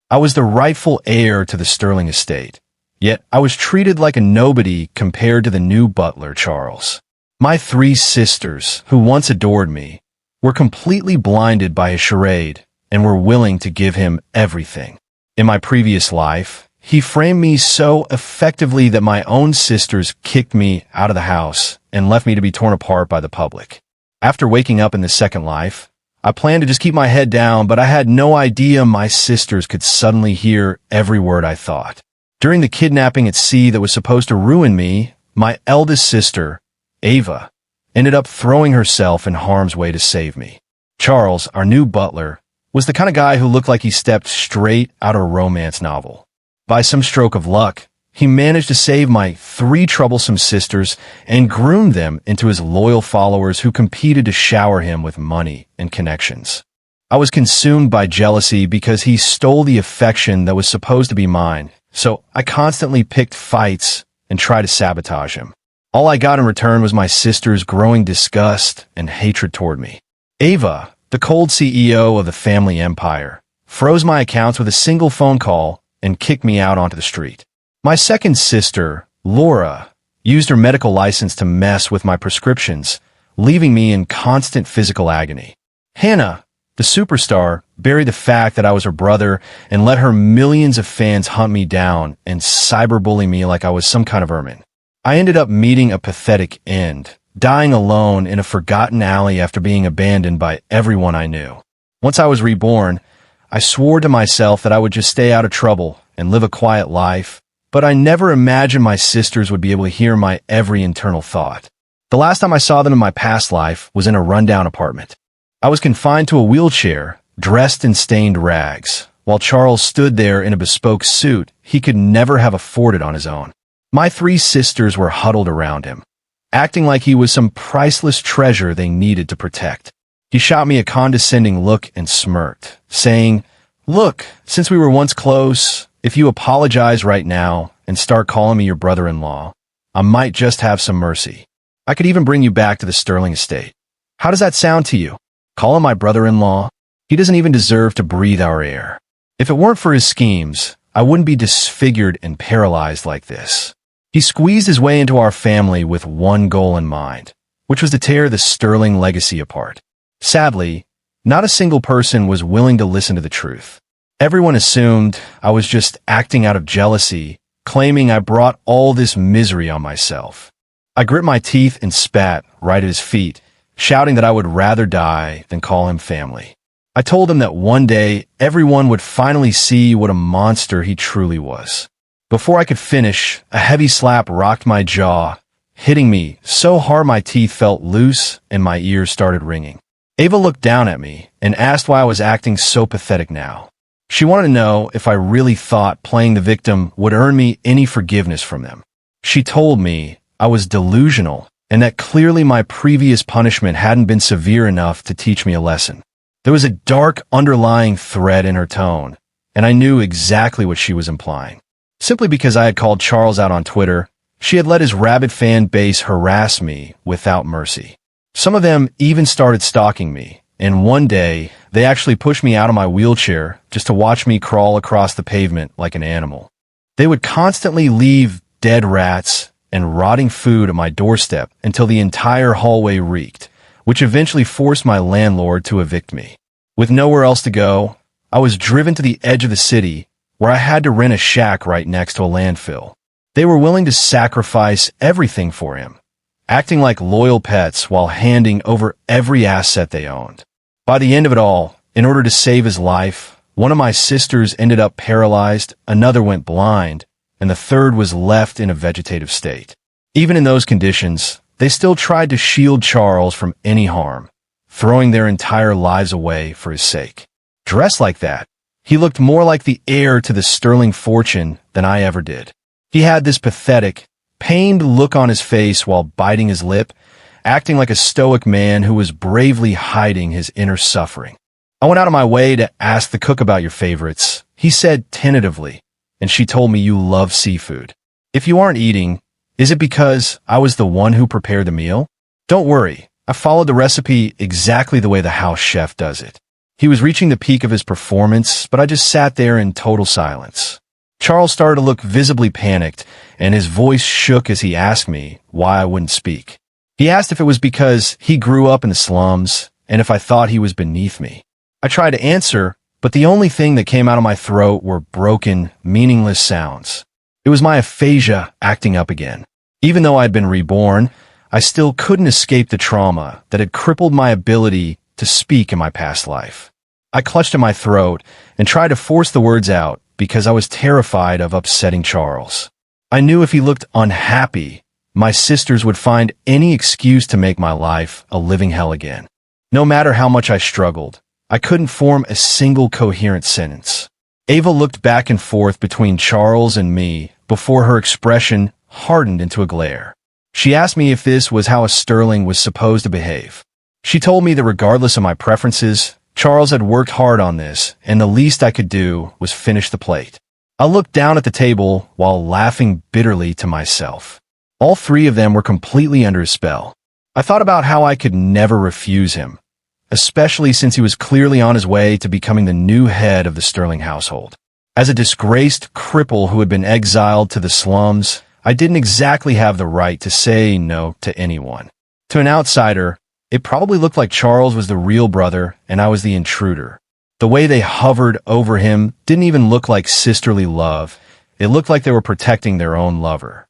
I was the rightful heir to the Sterling estate, yet I was treated like a nobody compared to the new butler, Charles. My three sisters, who once adored me, were completely blinded by his charade and were willing to give him everything. In my previous life, he framed me so effectively that my own sisters kicked me out of the house and left me to be torn apart by the public. After waking up in the second life, I planned to just keep my head down, but I had no idea my sisters could suddenly hear every word I thought. During the kidnapping at sea that was supposed to ruin me, my eldest sister, Ava, ended up throwing herself in harm's way to save me. Charles, our new butler, was the kind of guy who looked like he stepped straight out of a romance novel. By some stroke of luck, he managed to save my three troublesome sisters and groomed them into his loyal followers who competed to shower him with money and connections. I was consumed by jealousy because he stole the affection that was supposed to be mine, so I constantly picked fights and tried to sabotage him. All I got in return was my sister's growing disgust and hatred toward me. Ava, the cold CEO of the family empire, froze my accounts with a single phone call and kicked me out onto the street. My second sister, Laura, used her medical license to mess with my prescriptions, leaving me in constant physical agony. Hannah, the superstar, buried the fact that I was her brother and let her millions of fans hunt me down and cyberbully me like I was some kind of ermine. I ended up meeting a pathetic end, dying alone in a forgotten alley after being abandoned by everyone I knew. Once I was reborn, I swore to myself that I would just stay out of trouble and live a quiet life, but I never imagined my sisters would be able to hear my every internal thought. The last time I saw them in my past life was in a rundown apartment. I was confined to a wheelchair, dressed in stained rags, while Charles stood there in a bespoke suit he could never have afforded on his own. My three sisters were huddled around him, acting like he was some priceless treasure they needed to protect. He shot me a condescending look and smirked, saying, "Look, since we were once close, if you apologize right now and start calling me your brother-in-law, I might just have some mercy. I could even bring you back to the Sterling estate. How does that sound to you? Call him my brother-in-law? He doesn't even deserve to breathe our air. If it weren't for his schemes, I wouldn't be disfigured and paralyzed like this." He squeezed his way into our family with one goal in mind, which was to tear the Sterling legacy apart. Sadly, not a single person was willing to listen to the truth. Everyone assumed I was just acting out of jealousy, claiming I brought all this misery on myself. I grit my teeth and spat right at his feet, shouting that I would rather die than call him family. I told him that one day everyone would finally see what a monster he truly was. Before I could finish, a heavy slap rocked my jaw, hitting me so hard my teeth felt loose and my ears started ringing. Ava looked down at me and asked why I was acting so pathetic now. She wanted to know if I really thought playing the victim would earn me any forgiveness from them. She told me I was delusional and that clearly my previous punishment hadn't been severe enough to teach me a lesson. There was a dark underlying thread in her tone, and I knew exactly what she was implying. Simply because I had called Charles out on Twitter, she had let his rabid fan base harass me without mercy. Some of them even started stalking me, and one day, they actually pushed me out of my wheelchair just to watch me crawl across the pavement like an animal. They would constantly leave dead rats and rotting food at my doorstep until the entire hallway reeked, which eventually forced my landlord to evict me. With nowhere else to go, I was driven to the edge of the city, where I had to rent a shack right next to a landfill. They were willing to sacrifice everything for him, acting like loyal pets while handing over every asset they owned. By the end of it all, in order to save his life, one of my sisters ended up paralyzed, another went blind, and the third was left in a vegetative state. Even in those conditions, they still tried to shield Charles from any harm, throwing their entire lives away for his sake. Dressed like that, he looked more like the heir to the Sterling fortune than I ever did. He had this pathetic, pained look on his face while biting his lip, acting like a stoic man who was bravely hiding his inner suffering. I went out of my way to ask the cook about your favorites. He said tentatively, and she told me you love seafood. If you aren't eating, is it because I was the one who prepared the meal? Don't worry, I followed the recipe exactly the way the house chef does it. He was reaching the peak of his performance, but I just sat there in total silence. Charles started to look visibly panicked, and his voice shook as he asked me why I wouldn't speak. He asked if it was because he grew up in the slums, and if I thought he was beneath me. I tried to answer, but the only thing that came out of my throat were broken, meaningless sounds. It was my aphasia acting up again. Even though I'd been reborn, I still couldn't escape the trauma that had crippled my ability to speak in my past life. I clutched at my throat and tried to force the words out because I was terrified of upsetting Charles. I knew if he looked unhappy, my sisters would find any excuse to make my life a living hell again. No matter how much I struggled, I couldn't form a single coherent sentence. Ava looked back and forth between Charles and me before her expression hardened into a glare. She asked me if this was how a Sterling was supposed to behave. She told me that regardless of my preferences, Charles had worked hard on this, and the least I could do was finish the plate. I looked down at the table while laughing bitterly to myself. All three of them were completely under his spell. I thought about how I could never refuse him, especially since he was clearly on his way to becoming the new head of the Sterling household. As a disgraced cripple who had been exiled to the slums, I didn't exactly have the right to say no to anyone. To an outsider, it probably looked like Charles was the real brother and I was the intruder. The way they hovered over him didn't even look like sisterly love. It looked like they were protecting their own lover.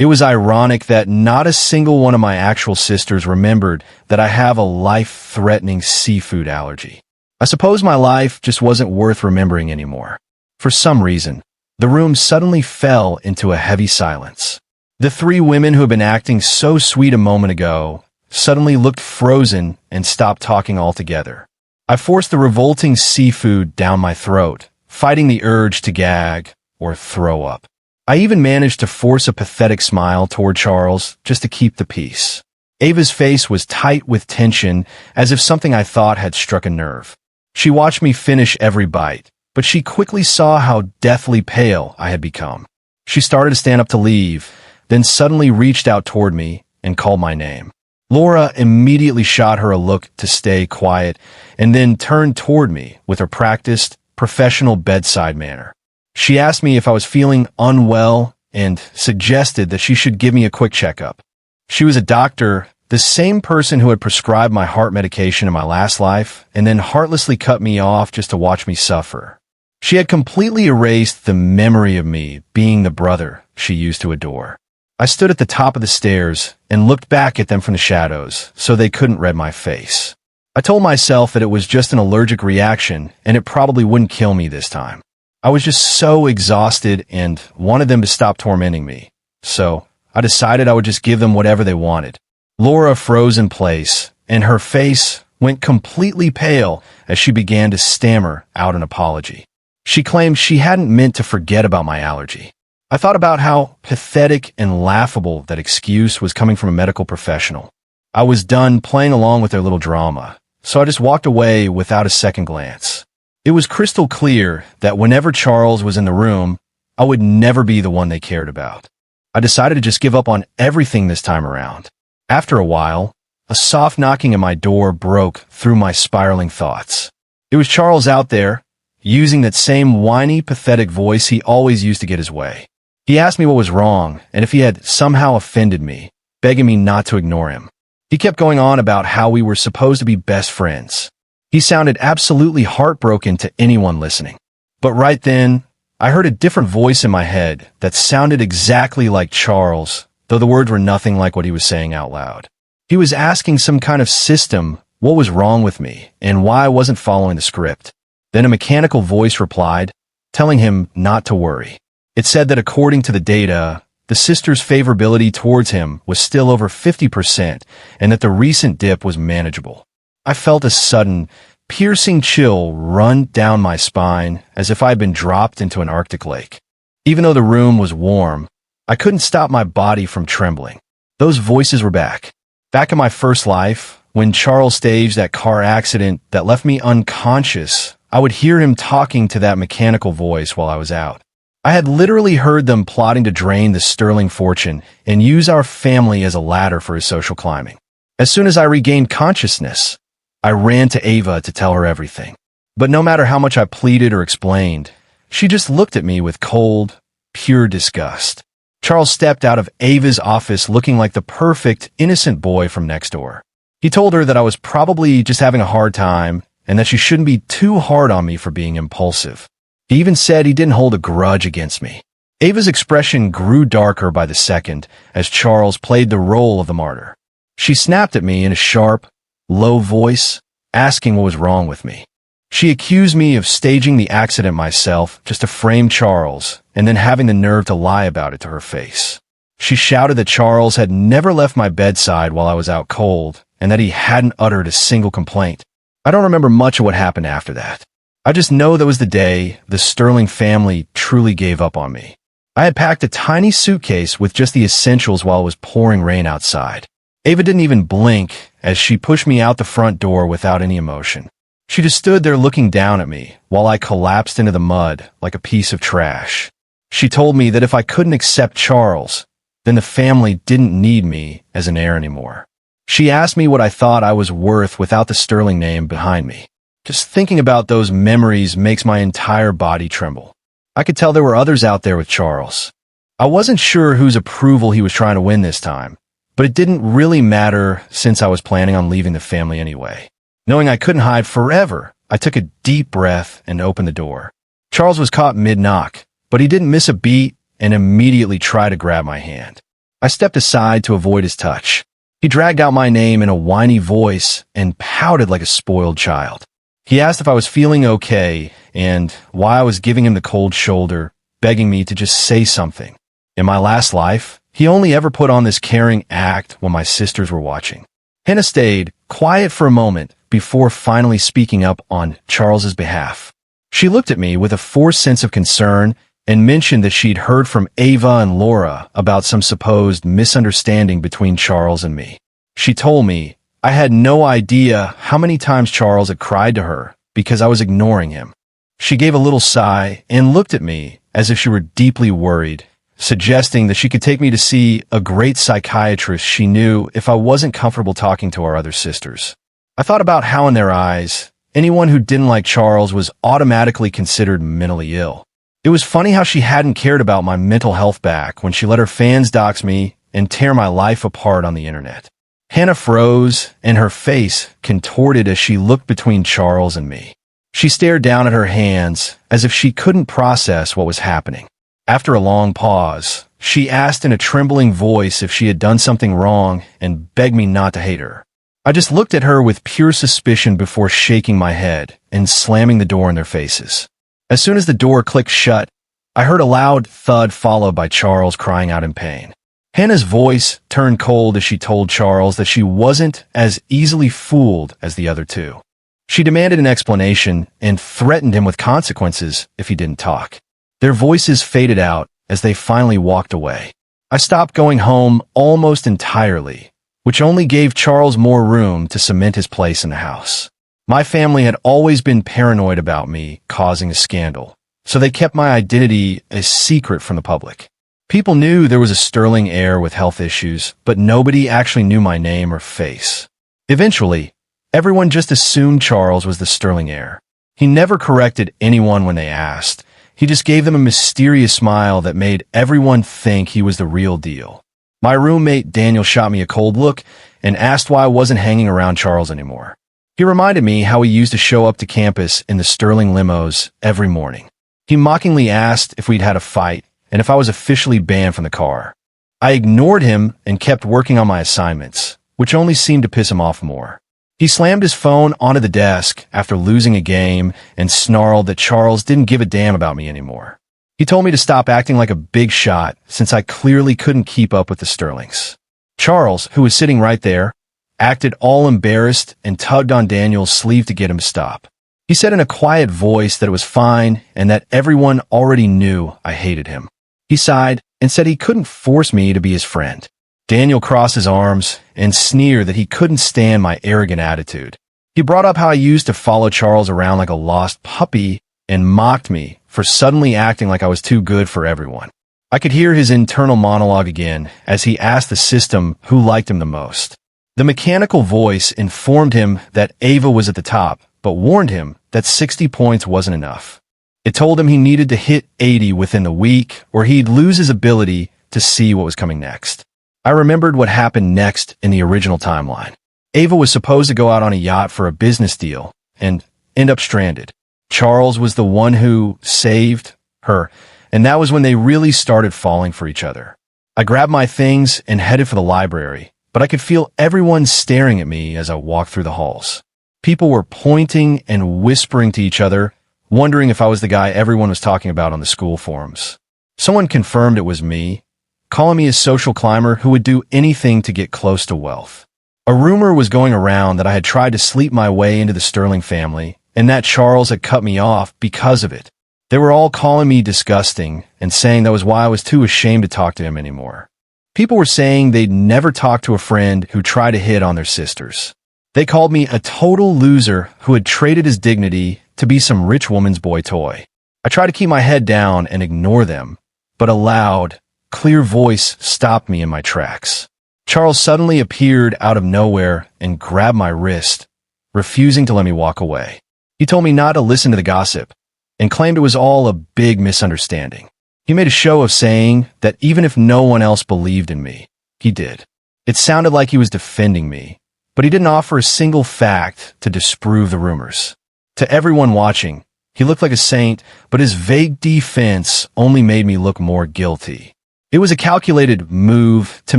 It was ironic that not a single one of my actual sisters remembered that I have a life-threatening seafood allergy. I suppose my life just wasn't worth remembering anymore. For some reason, the room suddenly fell into a heavy silence. The three women who had been acting so sweet a moment ago suddenly looked frozen and stopped talking altogether. I forced the revolting seafood down my throat, fighting the urge to gag or throw up. I even managed to force a pathetic smile toward Charles just to keep the peace. Ava's face was tight with tension, as if something I thought had struck a nerve. She watched me finish every bite, but she quickly saw how deathly pale I had become. She started to stand up to leave, then suddenly reached out toward me and called my name. Laura immediately shot her a look to stay quiet and then turned toward me with her practiced, professional bedside manner. She asked me if I was feeling unwell and suggested that she should give me a quick checkup. She was a doctor, the same person who had prescribed my heart medication in my last life and then heartlessly cut me off just to watch me suffer. She had completely erased the memory of me being the brother she used to adore. I stood at the top of the stairs and looked back at them from the shadows so they couldn't read my face. I told myself that it was just an allergic reaction and it probably wouldn't kill me this time. I was just so exhausted and wanted them to stop tormenting me. So I decided I would just give them whatever they wanted. Laura froze in place, and her face went completely pale as she began to stammer out an apology. She claimed she hadn't meant to forget about my allergy. I thought about how pathetic and laughable that excuse was coming from a medical professional. I was done playing along with their little drama, so I just walked away without a second glance. It was crystal clear that whenever Charles was in the room, I would never be the one they cared about. I decided to just give up on everything this time around. After a while, a soft knocking at my door broke through my spiraling thoughts. It was Charles out there, using that same whiny, pathetic voice he always used to get his way. He asked me what was wrong and if he had somehow offended me, begging me not to ignore him. He kept going on about how we were supposed to be best friends. He sounded absolutely heartbroken to anyone listening. But right then, I heard a different voice in my head that sounded exactly like Charles, though the words were nothing like what he was saying out loud. He was asking some kind of system what was wrong with me and why I wasn't following the script. Then a mechanical voice replied, telling him not to worry. It said that according to the data, the sisters' favorability towards him was still over 50% and that the recent dip was manageable. I felt a sudden, piercing chill run down my spine as if I had been dropped into an Arctic lake. Even though the room was warm, I couldn't stop my body from trembling. Those voices were back. Back in my first life, when Charles staged that car accident that left me unconscious, I would hear him talking to that mechanical voice while I was out. I had literally heard them plotting to drain the Sterling fortune and use our family as a ladder for his social climbing. As soon as I regained consciousness, I ran to Ava to tell her everything. But no matter how much I pleaded or explained, she just looked at me with cold, pure disgust. Charles stepped out of Ava's office looking like the perfect, innocent boy from next door. He told her that I was probably just having a hard time and that she shouldn't be too hard on me for being impulsive. He even said he didn't hold a grudge against me. Ava's expression grew darker by the second as Charles played the role of the martyr. She snapped at me in a sharp, low voice, asking what was wrong with me. She accused me of staging the accident myself just to frame Charles and then having the nerve to lie about it to her face. She shouted that Charles had never left my bedside while I was out cold and that he hadn't uttered a single complaint. I don't remember much of what happened after that. I just know that was the day the Sterling family truly gave up on me. I had packed a tiny suitcase with just the essentials while it was pouring rain outside. Ava didn't even blink as she pushed me out the front door without any emotion. She just stood there looking down at me while I collapsed into the mud like a piece of trash. She told me that if I couldn't accept Charles, then the family didn't need me as an heir anymore. She asked me what I thought I was worth without the Sterling name behind me. Just thinking about those memories makes my entire body tremble. I could tell there were others out there with Charles. I wasn't sure whose approval he was trying to win this time, but it didn't really matter since I was planning on leaving the family anyway. Knowing I couldn't hide forever, I took a deep breath and opened the door. Charles was caught mid-knock, but he didn't miss a beat and immediately tried to grab my hand. I stepped aside to avoid his touch. He dragged out my name in a whiny voice and pouted like a spoiled child. He asked if I was feeling okay and why I was giving him the cold shoulder, begging me to just say something. In my last life, he only ever put on this caring act when my sisters were watching. Hannah stayed quiet for a moment before finally speaking up on Charles's behalf. She looked at me with a forced sense of concern and mentioned that she'd heard from Ava and Laura about some supposed misunderstanding between Charles and me. She told me I had no idea how many times Charles had cried to her because I was ignoring him. She gave a little sigh and looked at me as if she were deeply worried, suggesting that she could take me to see a great psychiatrist she knew if I wasn't comfortable talking to our other sisters. I thought about how in their eyes, anyone who didn't like Charles was automatically considered mentally ill. It was funny how she hadn't cared about my mental health back when she let her fans dox me and tear my life apart on the internet. Hannah froze, and her face contorted as she looked between Charles and me. She stared down at her hands as if she couldn't process what was happening. After a long pause, she asked in a trembling voice if she had done something wrong and begged me not to hate her. I just looked at her with pure suspicion before shaking my head and slamming the door in their faces. As soon as the door clicked shut, I heard a loud thud followed by Charles crying out in pain. Hannah's voice turned cold as she told Charles that she wasn't as easily fooled as the other two. She demanded an explanation and threatened him with consequences if he didn't talk. Their voices faded out as they finally walked away. I stopped going home almost entirely, which only gave Charles more room to cement his place in the house. My family had always been paranoid about me causing a scandal, so they kept my identity a secret from the public. People knew there was a Sterling heir with health issues, but nobody actually knew my name or face. Eventually, everyone just assumed Charles was the Sterling heir. He never corrected anyone when they asked. He just gave them a mysterious smile that made everyone think he was the real deal. My roommate Daniel shot me a cold look and asked why I wasn't hanging around Charles anymore. He reminded me how he used to show up to campus in the Sterling limos every morning. He mockingly asked if we'd had a fight and if I was officially banned from the car. I ignored him and kept working on my assignments, which only seemed to piss him off more. He slammed his phone onto the desk after losing a game and snarled that Charles didn't give a damn about me anymore. He told me to stop acting like a big shot since I clearly couldn't keep up with the Sterlings. Charles, who was sitting right there, acted all embarrassed and tugged on Daniel's sleeve to get him to stop. He said in a quiet voice that it was fine and that everyone already knew I hated him. He sighed and said he couldn't force me to be his friend. Daniel crossed his arms and sneered that he couldn't stand my arrogant attitude. He brought up how I used to follow Charles around like a lost puppy and mocked me for suddenly acting like I was too good for everyone. I could hear his internal monologue again as he asked the system who liked him the most. The mechanical voice informed him that Ava was at the top, but warned him that 60 points wasn't enough. It told him he needed to hit 80 within the week or he'd lose his ability to see what was coming next. I remembered what happened next in the original timeline. Ava was supposed to go out on a yacht for a business deal and end up stranded. Charles was the one who saved her, and that was when they really started falling for each other. I grabbed my things and headed for the library, but I could feel everyone staring at me as I walked through the halls. People were pointing and whispering to each other, wondering if I was the guy everyone was talking about on the school forums. Someone confirmed it was me, calling me a social climber who would do anything to get close to wealth. A rumor was going around that I had tried to sleep my way into the Sterling family, and that Charles had cut me off because of it. They were all calling me disgusting and saying that was why I was too ashamed to talk to him anymore. People were saying they'd never talk to a friend who tried to hit on their sisters. They called me a total loser who had traded his dignity to be some rich woman's boy toy. I tried to keep my head down and ignore them, but a loud, clear voice stopped me in my tracks. Charles suddenly appeared out of nowhere and grabbed my wrist, refusing to let me walk away. He told me not to listen to the gossip and claimed it was all a big misunderstanding. He made a show of saying that even if no one else believed in me, he did. It sounded like he was defending me, but he didn't offer a single fact to disprove the rumors. To everyone watching, he looked like a saint, but his vague defense only made me look more guilty. It was a calculated move to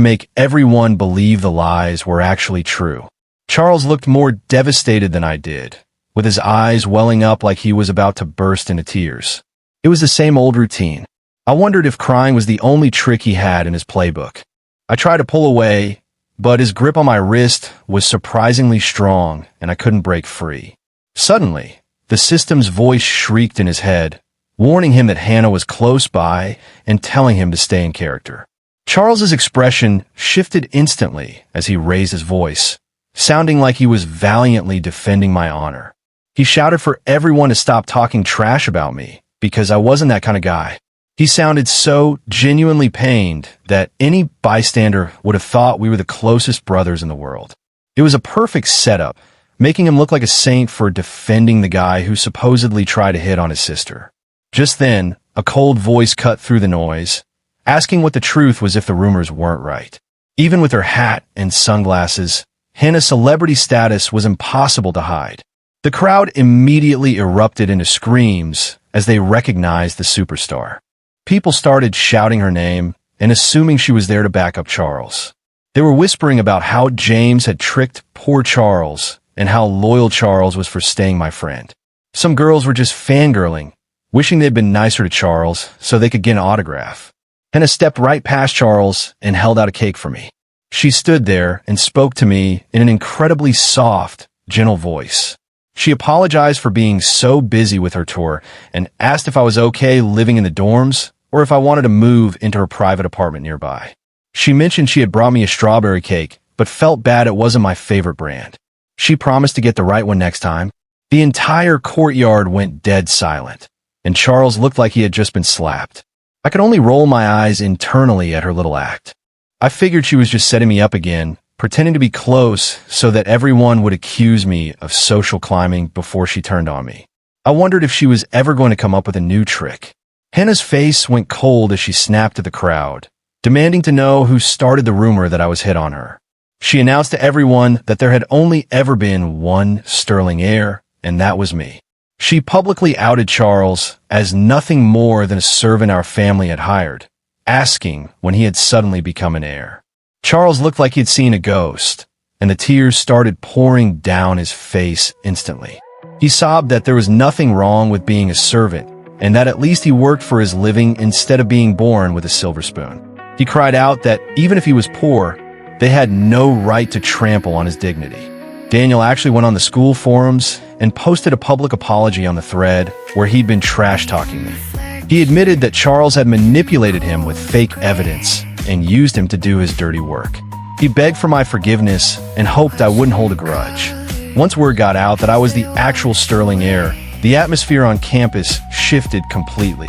make everyone believe the lies were actually true. Charles looked more devastated than I did, with his eyes welling up like he was about to burst into tears. It was the same old routine. I wondered if crying was the only trick he had in his playbook. I tried to pull away, but his grip on my wrist was surprisingly strong and I couldn't break free. Suddenly, the system's voice shrieked in his head, warning him that Hannah was close by and telling him to stay in character. Charles's expression shifted instantly as he raised his voice, sounding like he was valiantly defending my honor. He shouted for everyone to stop talking trash about me, because I wasn't that kind of guy. He sounded so genuinely pained that any bystander would have thought we were the closest brothers in the world. It was a perfect setup, making him look like a saint for defending the guy who supposedly tried to hit on his sister. Just then, a cold voice cut through the noise, asking what the truth was if the rumors weren't right. Even with her hat and sunglasses, Hannah's celebrity status was impossible to hide. The crowd immediately erupted into screams as they recognized the superstar. People started shouting her name and assuming she was there to back up Charles. They were whispering about how James had tricked poor Charles and how loyal Charles was for staying my friend. Some girls were just fangirling, wishing they'd been nicer to Charles so they could get an autograph. Hannah stepped right past Charles and held out a cake for me. She stood there and spoke to me in an incredibly soft, gentle voice. She apologized for being so busy with her tour and asked if I was okay living in the dorms or if I wanted to move into her private apartment nearby. She mentioned she had brought me a strawberry cake, but felt bad it wasn't my favorite brand. She promised to get the right one next time. The entire courtyard went dead silent, and Charles looked like he had just been slapped. I could only roll my eyes internally at her little act. I figured she was just setting me up again, pretending to be close so that everyone would accuse me of social climbing before she turned on me. I wondered if she was ever going to come up with a new trick. Hannah's face went cold as she snapped at the crowd, demanding to know who started the rumor that I was hit on her. She announced to everyone that there had only ever been one Sterling heir, and that was me. She publicly outed Charles as nothing more than a servant our family had hired, asking when he had suddenly become an heir. Charles looked like he had seen a ghost, and the tears started pouring down his face instantly. He sobbed that there was nothing wrong with being a servant, and that at least he worked for his living instead of being born with a silver spoon. He cried out that even if he was poor, they had no right to trample on his dignity. Daniel actually went on the school forums and posted a public apology on the thread where he'd been trash-talking me. He admitted that Charles had manipulated him with fake evidence and used him to do his dirty work. He begged for my forgiveness and hoped I wouldn't hold a grudge. Once word got out that I was the actual Sterling heir, the atmosphere on campus shifted completely.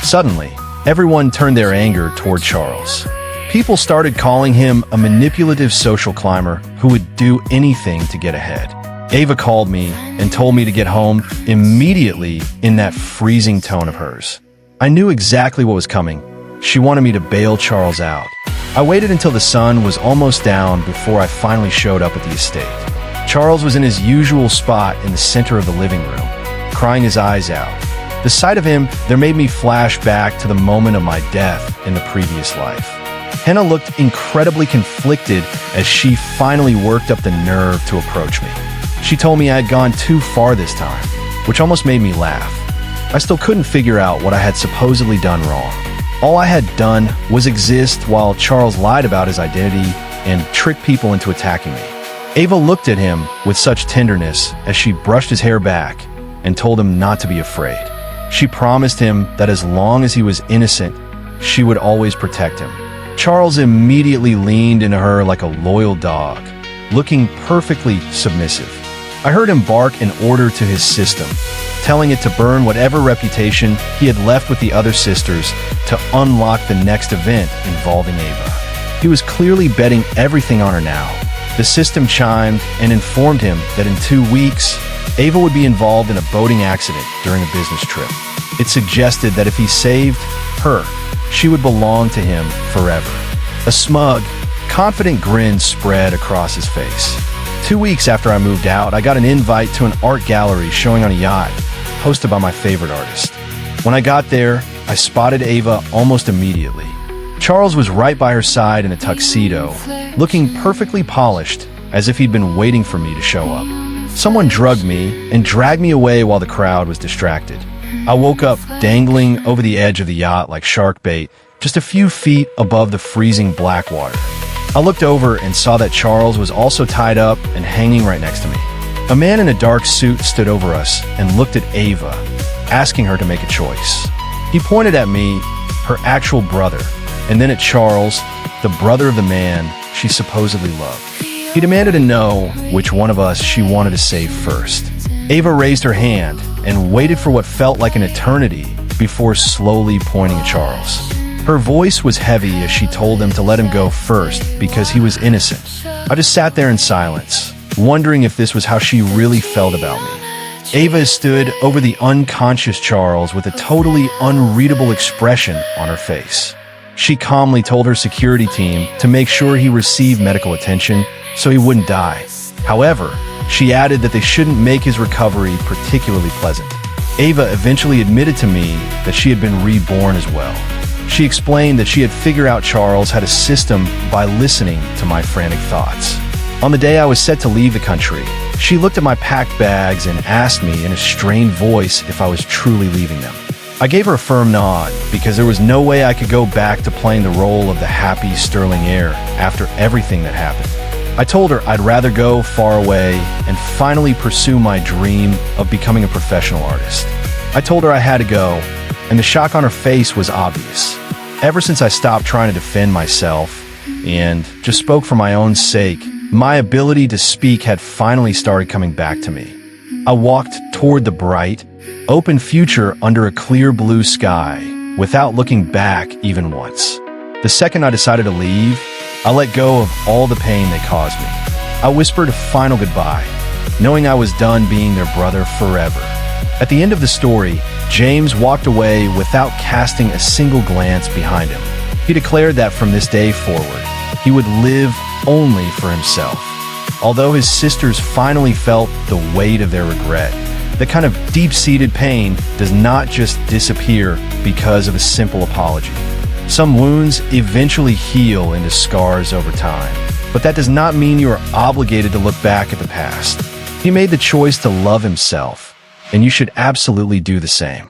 Suddenly, everyone turned their anger toward Charles. People started calling him a manipulative social climber who would do anything to get ahead. Ava called me and told me to get home immediately in that freezing tone of hers. I knew exactly what was coming. She wanted me to bail Charles out. I waited until the sun was almost down before I finally showed up at the estate. Charles was in his usual spot in the center of the living room, crying his eyes out. The sight of him there made me flash back to the moment of my death in the previous life. Henna looked incredibly conflicted as she finally worked up the nerve to approach me. She told me I had gone too far this time, which almost made me laugh. I still couldn't figure out what I had supposedly done wrong. All I had done was exist while Charles lied about his identity and tricked people into attacking me. Ava looked at him with such tenderness as she brushed his hair back and told him not to be afraid. She promised him that as long as he was innocent, she would always protect him. Charles immediately leaned into her like a loyal dog, looking perfectly submissive. I heard him bark an order to his system, telling it to burn whatever reputation he had left with the other sisters to unlock the next event involving Ava. He was clearly betting everything on her now. The system chimed and informed him that in 2 weeks, Ava would be involved in a boating accident during a business trip. It suggested that if he saved her, she would belong to him forever. A smug, confident grin spread across his face. 2 weeks after I moved out, I got an invite to an art gallery showing on a yacht, hosted by my favorite artist. When I got there, I spotted Ava almost immediately. Charles was right by her side in a tuxedo, looking perfectly polished, as if he'd been waiting for me to show up. Someone drugged me and dragged me away while the crowd was distracted. I woke up dangling over the edge of the yacht like shark bait, just a few feet above the freezing black water. I looked over and saw that Charles was also tied up and hanging right next to me. A man in a dark suit stood over us and looked at Ava, asking her to make a choice. He pointed at me, her actual brother, and then at Charles, the brother of the man she supposedly loved. He demanded to know which one of us she wanted to save first. Ava raised her hand and waited for what felt like an eternity before slowly pointing at Charles. Her voice was heavy as she told him to let him go first because he was innocent. I just sat there in silence, wondering if this was how she really felt about me. Ava stood over the unconscious Charles with a totally unreadable expression on her face. She calmly told her security team to make sure he received medical attention so he wouldn't die. However, she added that they shouldn't make his recovery particularly pleasant. Ava eventually admitted to me that she had been reborn as well. She explained that she had figured out Charles had a system by listening to my frantic thoughts. On the day I was set to leave the country, she looked at my packed bags and asked me in a strained voice if I was truly leaving them. I gave her a firm nod because there was no way I could go back to playing the role of the happy sterling heir after everything that happened. I told her I'd rather go far away and finally pursue my dream of becoming a professional artist. I told her I had to go, and the shock on her face was obvious. Ever since I stopped trying to defend myself and just spoke for my own sake, my ability to speak had finally started coming back to me. I walked toward the bright, open future under a clear blue sky without looking back even once. The second I decided to leave, I let go of all the pain they caused me. I whispered a final goodbye, knowing I was done being their brother forever. At the end of the story, James walked away without casting a single glance behind him. He declared that from this day forward, he would live only for himself. Although his sisters finally felt the weight of their regret, the kind of deep-seated pain does not just disappear because of a simple apology. Some wounds eventually heal into scars over time, but that does not mean you are obligated to look back at the past. He made the choice to love himself, and you should absolutely do the same.